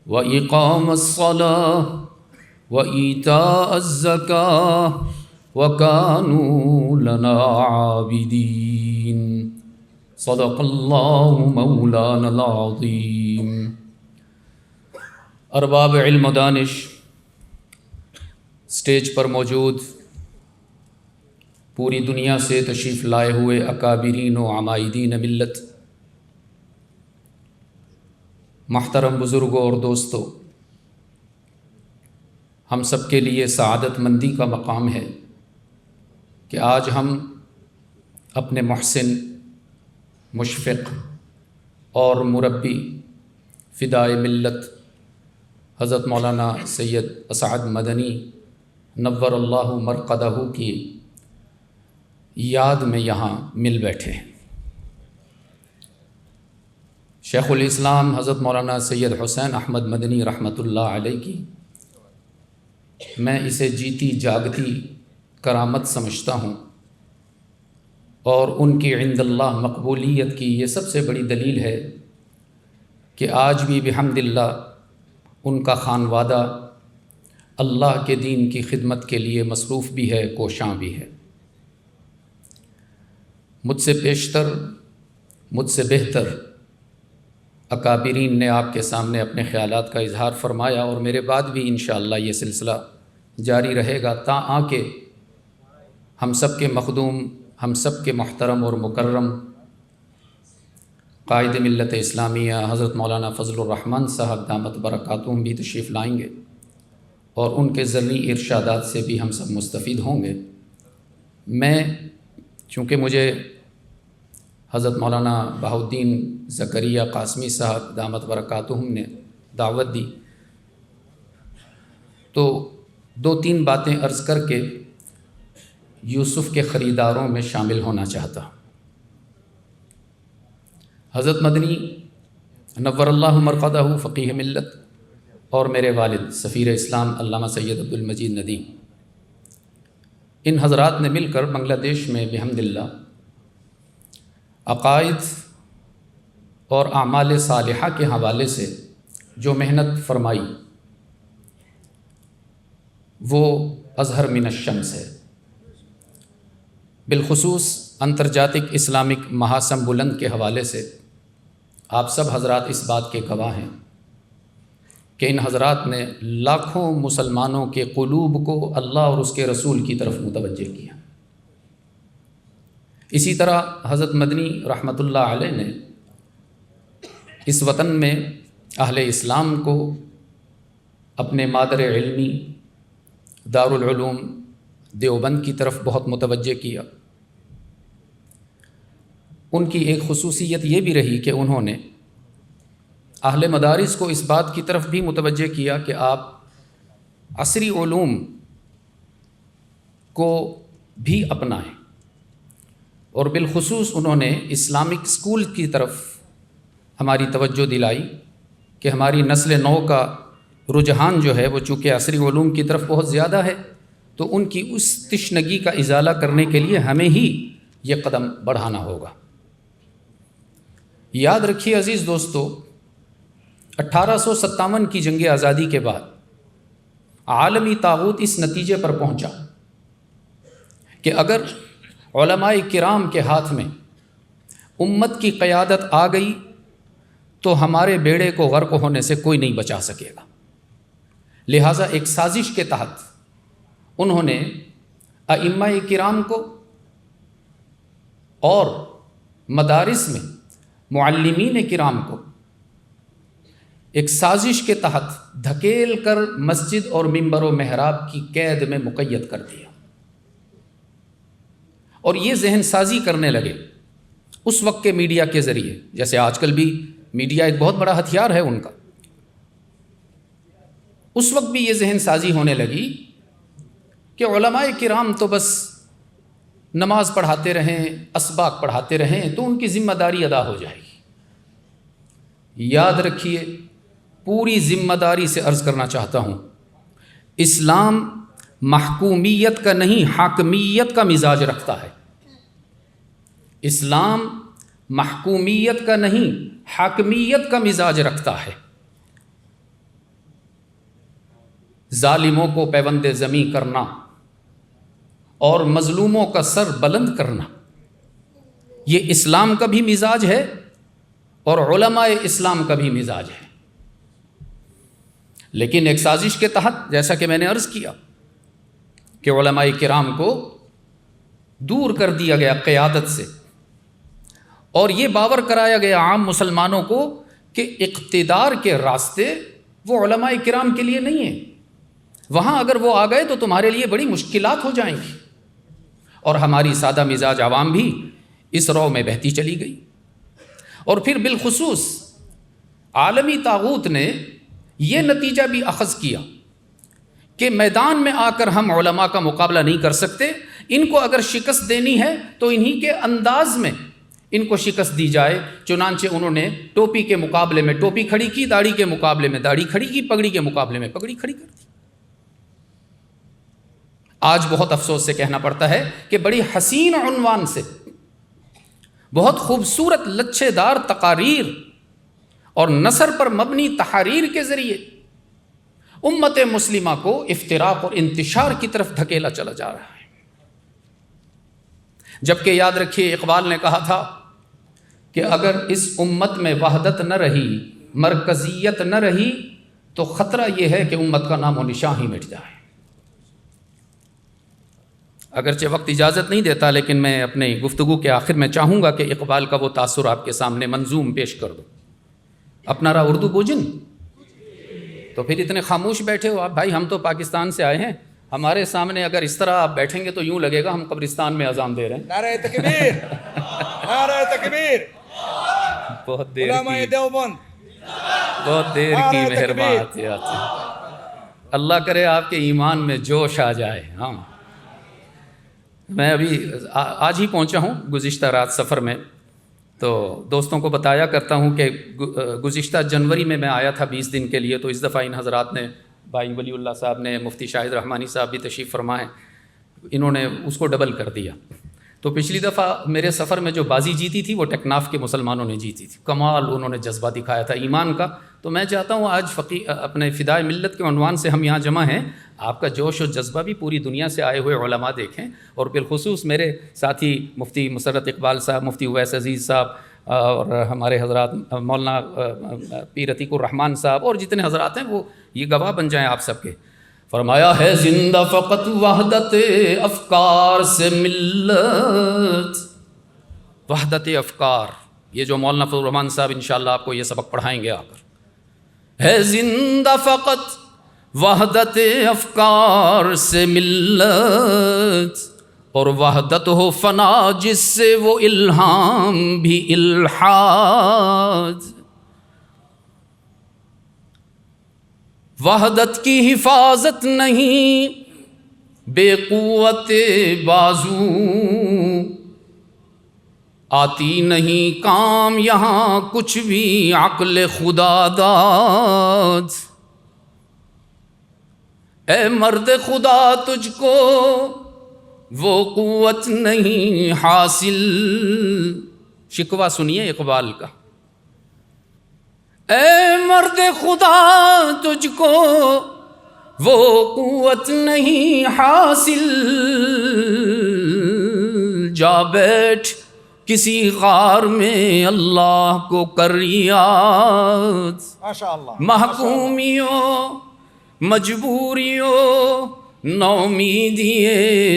وإقام الصلاة وإيتاء الزكاة وكانوا لنا عابدين صدق الله مولانا العظيم۔ ارباب علم و دانش، اسٹیج پر موجود پوری دنیا سے تشریف لائے ہوئے اکابرین و عمائدین ملت، محترم بزرگوں اور دوستوں، ہم سب کے لیے سعادت مندی کا مقام ہے کہ آج ہم اپنے محسن، مشفق اور مربی فدائے ملت حضرت مولانا سید اسعد مدنی نور اللہ مرقدہ کی یاد میں یہاں مل بیٹھے ہیں۔ شیخ الاسلام حضرت مولانا سید حسین احمد مدنی رحمۃ اللہ علیہ کی میں اسے جیتی جاگتی کرامت سمجھتا ہوں، اور ان کی عند اللہ مقبولیت کی یہ سب سے بڑی دلیل ہے کہ آج بھی بحمد اللہ ان کا خانوادہ اللہ کے دین کی خدمت کے لیے مصروف بھی ہے، کوشاں بھی ہے۔ مجھ سے پیشتر، مجھ سے بہتر اکابرین نے آپ کے سامنے اپنے خیالات کا اظہار فرمایا، اور میرے بعد بھی انشاءاللہ یہ سلسلہ جاری رہے گا تا آ کے ہم سب کے مخدوم، ہم سب کے محترم اور مکرم قائد ملت اسلامیہ حضرت مولانا فضل الرحمن صاحب دامت برکاتہم بھی تشریف لائیں گے، اور ان کے ذرنی ارشادات سے بھی ہم سب مستفید ہوں گے۔ میں چونکہ مجھے حضرت مولانا بہاؤالدین زکریا قاسمی صاحب دامت برکاتہم نے دعوت دی، تو دو تین باتیں عرض کر کے یوسف کے خریداروں میں شامل ہونا چاہتا ہوں۔ حضرت مدنی نور اللہ مرقدہ فقیہ ملت اور میرے والد سفیر اسلام علامہ سید عبدالمجید ندیم، ان حضرات نے مل کر بنگلہ دیش میں بحمد اللہ عقائد اور اعمال صالحہ کے حوالے سے جو محنت فرمائی وہ اظہر من الشمس ہے۔ بالخصوص انترجاتک اسلامک مہاسم بلند کے حوالے سے آپ سب حضرات اس بات کے گواہ ہیں کہ ان حضرات نے لاکھوں مسلمانوں کے قلوب کو اللہ اور اس کے رسول کی طرف متوجہ کیا۔ اسی طرح حضرت مدنی رحمۃ اللہ علیہ نے اس وطن میں اہل اسلام کو اپنے مادر علمی دارالعلوم دیوبند کی طرف بہت متوجہ کیا۔ ان کی ایک خصوصیت یہ بھی رہی کہ انہوں نے اہل مدارس کو اس بات کی طرف بھی متوجہ کیا کہ آپ عصری علوم کو بھی اپنائیں، اور بالخصوص انہوں نے اسلامک اسکول کی طرف ہماری توجہ دلائی کہ ہماری نسل نو کا رجحان جو ہے وہ چونکہ عصری علوم کی طرف بہت زیادہ ہے، تو ان کی اس تشنگی کا ازالہ کرنے کے لیے ہمیں ہی یہ قدم بڑھانا ہوگا۔ یاد رکھیے عزیز دوستو، 1857 کی جنگ آزادی کے بعد عالمی طاغوت اس نتیجے پر پہنچا کہ اگر علماء کرام کے ہاتھ میں امت کی قیادت آ گئی تو ہمارے بیڑے کو غرق ہونے سے کوئی نہیں بچا سکے گا۔ لہٰذا ایک سازش کے تحت انہوں نے ائمہ کرام کو اور مدارس میں معلمین کرام کو ایک سازش کے تحت دھکیل کر مسجد اور منبر و محراب کی قید میں مقید کر دیا، اور یہ ذہن سازی کرنے لگے اس وقت کے میڈیا کے ذریعے، جیسے آج کل بھی میڈیا ایک بہت بڑا ہتھیار ہے ان کا، اس وقت بھی یہ ذہن سازی ہونے لگی کہ علماء کرام تو بس نماز پڑھاتے رہیں، اسباق پڑھاتے رہیں تو ان کی ذمہ داری ادا ہو جائے گی۔ یاد رکھیے، پوری ذمہ داری سے عرض کرنا چاہتا ہوں، اسلام محکومیت کا نہیں، حاکمیت کا مزاج رکھتا ہے۔ اسلام محکومیت کا نہیں حاکمیت کا مزاج رکھتا ہے۔ ظالموں کو پیوند زمیں کرنا اور مظلوموں کا سر بلند کرنا، یہ اسلام کا بھی مزاج ہے اور علماء اسلام کا بھی مزاج ہے۔ لیکن ایک سازش کے تحت، جیسا کہ میں نے عرض کیا کہ علماء کرام کو دور کر دیا گیا قیادت سے، اور یہ باور کرایا گیا عام مسلمانوں کو کہ اقتدار کے راستے وہ علماء کرام کے لیے نہیں ہیں، وہاں اگر وہ آ گئے تو تمہارے لیے بڑی مشکلات ہو جائیں گی، اور ہماری سادہ مزاج عوام بھی اس رو میں بہتی چلی گئی۔ اور پھر بالخصوص عالمی طاغوت نے یہ نتیجہ بھی اخذ کیا کہ میدان میں آ کر ہم علماء کا مقابلہ نہیں کر سکتے، ان کو اگر شکست دینی ہے تو انہی کے انداز میں ان کو شکست دی جائے۔ چنانچہ انہوں نے ٹوپی کے مقابلے میں ٹوپی کھڑی کی، داڑھی کے مقابلے میں داڑھی کھڑی کی، پگڑی کے مقابلے میں پگڑی کھڑی کر دی۔ آج بہت افسوس سے کہنا پڑتا ہے کہ بڑی حسین عنوان سے بہت خوبصورت لچھے دار تقاریر اور نثر پر مبنی تحاریر کے ذریعے امت مسلمہ کو افتراق اور انتشار کی طرف دھکیلا چلا جا رہا ہے۔ جبکہ یاد رکھیے اقبال نے کہا تھا کہ اگر اس امت میں وحدت نہ رہی، مرکزیت نہ رہی، تو خطرہ یہ ہے کہ امت کا نام و نشان ہی مٹ جائے۔ اگرچہ وقت اجازت نہیں دیتا، لیکن میں اپنے گفتگو کے آخر میں چاہوں گا کہ اقبال کا وہ تاثر آپ کے سامنے منظوم پیش کر دوں۔ اپنا را اردو بوجن، تو پھر اتنے خاموش بیٹھے ہو آپ؟ بھائی ہم تو پاکستان سے آئے ہیں، ہمارے سامنے اگر اس طرح آپ بیٹھیں گے تو یوں لگے گا ہم قبرستان میں اذان دے رہے ہیں۔ نعرہ تکبیر، نعرہ تکبیر، بہت دیر علماء کی دیوبند، بہت دیر کی مہربات ہے۔ اللہ کرے آپ کے ایمان میں جوش آ جائے۔ ہاں، میں ابھی آج ہی پہنچا ہوں گزشتہ رات سفر میں، تو دوستوں کو بتایا کرتا ہوں کہ گزشتہ جنوری میں آیا تھا 20 دن کے لیے، تو اس دفعہ ان حضرات نے، بھائی ولی اللہ صاحب نے، مفتی شاہد رحمانی صاحب بھی تشریف فرما ہیں، انہوں نے اس کو ڈبل کر دیا۔ تو پچھلی دفعہ میرے سفر میں جو بازی جیتی تھی وہ ٹیکناف کے مسلمانوں نے جیتی تھی، کمال انہوں نے جذبہ دکھایا تھا ایمان کا۔ تو میں چاہتا ہوں آج اپنے فدائے ملت کے عنوان سے ہم یہاں جمع ہیں، آپ کا جوش و جذبہ بھی پوری دنیا سے آئے ہوئے علماء دیکھیں، اور بالخصوص میرے ساتھی مفتی مسرت اقبال صاحب، مفتی اویس عزیز صاحب، اور ہمارے حضرات مولانا پیر عتیق الرحمان صاحب، اور جتنے حضرات ہیں وہ یہ گواہ بن جائیں آپ سب کے۔ فرمایا ہے زندہ فقط وحدت افکار سے ملت، وحدت افکار، یہ جو مولانا فضل الرحمان صاحب انشاءاللہ آپ کو یہ سبق پڑھائیں گے آ کر، ہے زندہ فقط وحدت افکار سے ملت، اور وحدت ہو فنا جس سے وہ الہام بھی الحاد، وحدت کی حفاظت نہیں بے قوت بازو، آتی نہیں کام یہاں کچھ بھی عقل خدا داد، اے مرد خدا تجھ کو وہ قوت نہیں حاصل۔ شکوہ سنیے اقبال کا، اے مرد خدا تجھ کو وہ قوت نہیں حاصل، جا بیٹھ کسی غار میں اللہ کو کر یاد، ماشاءاللہ، محکومیوں مجبوریوں نومیدی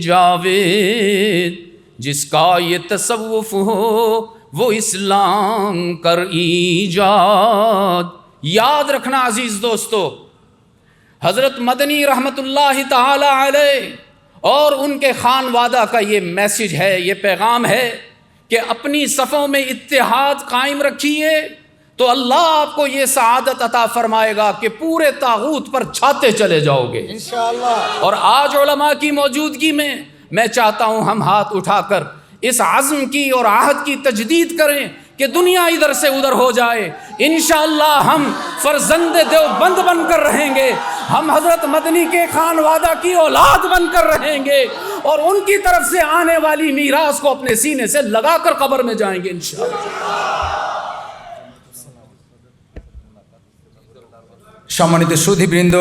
جاوید، جس کا یہ تصوف ہو وہ اسلام کر ایجاد۔ یاد رکھنا عزیز دوستو، حضرت مدنی رحمت اللہ تعالی علیہ اور ان کے خانوادہ کا یہ میسج ہے، یہ پیغام ہے کہ اپنی صفوں میں اتحاد قائم رکھیے تو اللہ آپ کو یہ سعادت عطا فرمائے گا کہ پورے طاغوت پر چھاتے چلے جاؤ گے انشاءاللہ۔ اور آج علماء کی موجودگی میں چاہتا ہوں ہم ہاتھ اٹھا کر اس عزم کی اور عہد کی تجدید کریں کہ دنیا ادھر سے ادھر ہو جائے، انشاءاللہ ہم فرزند دیوبند بن کر رہیں گے، ہم حضرت مدنی کے خانوادہ کی اولاد بن کر رہیں گے، اور ان کی طرف سے آنے والی میراث کو اپنے سینے سے لگا کر قبر میں جائیں گے انشاءاللہ۔ সম্মানিত সুধীবৃন্দ,